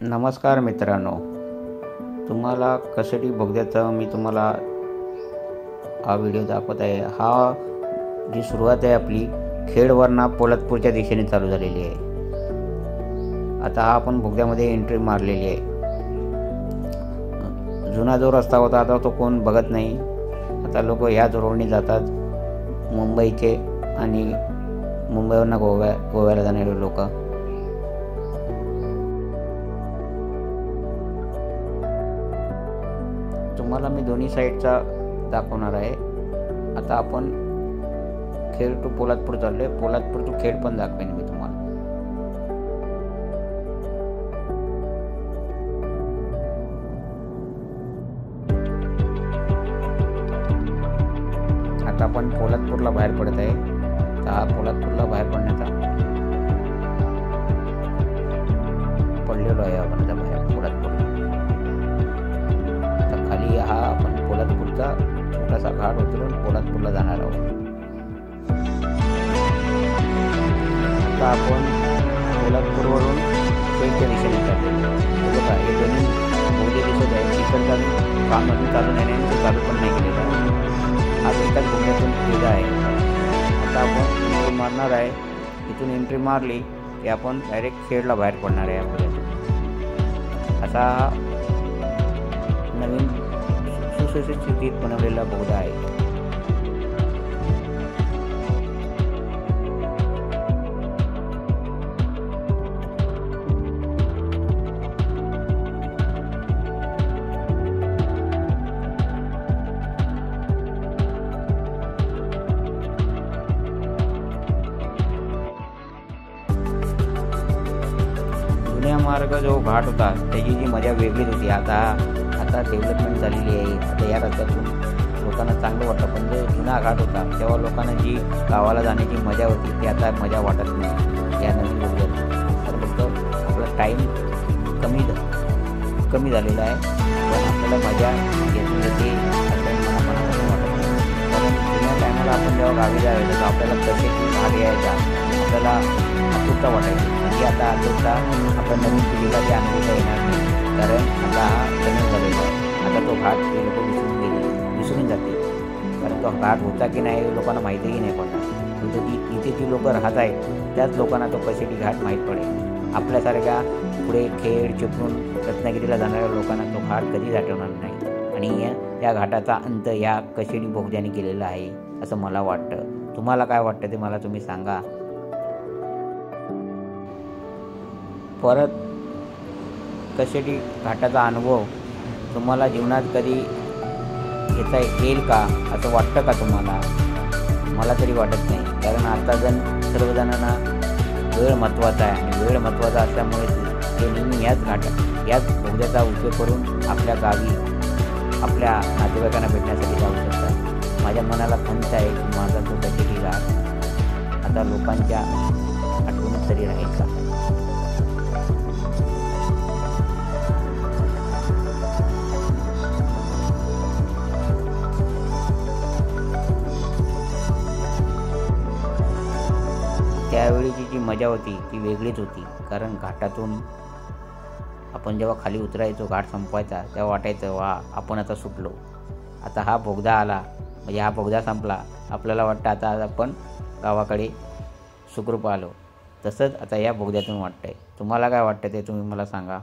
नमस्कार मित्रांनो, तुम्हाला कसडी बोगद्याचा मी तुम्हाला हा व्हिडिओ दाखवत आहे। जी सुरुवात आहे आपली खेडवरना पोलादपूरच्या दिशेने चालू झालेली आहे। आता हा आपण बोगद्यामध्ये एंट्री मारलेली आहे। जुना जो रस्ता होता आता तो कोण बघत नाही। आता लोक ह्याच रोडने जातात, मुंबईचे आणि मुंबईवरनं गोव्याला जाणारे लोक। तुम्हाला मी दोन्ही साईडचा दाखवणार आहे। आता आपण खेड टू पोलादपूर चाललोय, पोलादपूर टू खेड पण दाखवेन मी तुम्हाला। आता आपण पोलादपूरला बाहेर पडत आहे। तर हा पोलादपूरला बाहेर पडण्याचा पडलेलो आहे आपण आता बाहेर पोलादपूर। हा आपण पोलादपूरचा छोटासा घाट उतरून पोलादपूरला जाणार आहोत। आता आपण पोलादपूरवरून खेडच्या दिशेने चाललो। बघा हे दोन्ही बोगदे दिसत आहे। इकडचा काम अजून चालू नाही आणि चालू पण नाही केलेला आहे। हा एकाच बोगद्यातून गेला आहे। आता आपण एंट्री मारणार आहे। इथून एंट्री मारली की आपण डायरेक्ट खेडला बाहेर पडणार आहे आपल्यातून। असा नवीन सुस्थितीत बनवलेला बोगदा आहे। जुन्या मार्ग जो घाट होता त्याची जी मजा वेगळीच होती। आता डेव्हलपमेंट झालेली आहे। आता या रस्त्यातून लोकांना चांगलं वाटतं, पण जो जुना घाट होता तेव्हा लोकांना जी गावाला जाण्याची मजा होती ती आता मजा वाटत नाही या नवीन बोगद्यात। तर फक्त आपला टाईम कमी झालेला आहे, पण आपल्याला मजा घेतली येते असं मला मनापासून वाटत नाही। कारण जुन्या टायमाला आपण जेव्हा गावी जायचं तर आपल्याला प्रत्येक भाग यायचा, आपल्याला आतुरता वाटायची। म्हणजे आता आतुरता आपल्या नवीन पिढीला ती अनुभवता येणार नाही, कारण आता हा कमी झालेला आहे। आता तो घाट ते लोक विसरून जाते, कारण तो घाट होता की नाही लोकांना माहितीही नाही पडणार। इथे जी लोक राहत आहेत त्याच लोकांना तो कसडी घाट माहीत पडेल। आपल्यासारख्या पुढे खेड चिपळूण रत्नागिरीला जाणाऱ्या लोकांना तो घाट कधीच आठवणार नाही। आणि या घाटाचा अंत या कसडी बोगद्याने केलेला आहे असं मला वाटतं। तुम्हाला काय वाटतं ते मला तुम्ही सांगा। परत कसडी घाटाचा अनुभव तुम्हाला जीवनात कधी घेता येईल का असं वाटतं का तुम्हाला? मला तरी वाटत नाही, कारण आता सर्वजणांना वेळ महत्त्वाचा आहे आणि वेळ महत्त्वाचा असल्यामुळे ते नेहमी याच बोगद्याचा उपयोग करून आपल्या गावी आपल्या नातेवाईकांना भेटण्यासाठी जाऊ शकतात। माझ्या मनाला खंत आहे की माझा तो कसडी घाट आता लोकांच्या आठवणीत तरी राहील का। त्यावेळीची जी मजा होती ती वेगळीच होती, कारण घाटातून आपण जेव्हा खाली उतरायचो, घाट संपवायचा, तेव्हा वाटायचं वा आपण आता सुटलो। आता हा बोगदा आला म्हणजे हा बोगदा संपला, आपल्याला वाटतं आता आपण गावाकडे सुखरूप आलो। तसंच आता या बोगद्यातून वाटतंय। तुम्हाला काय वाटतं ते तुम्ही मला सांगा।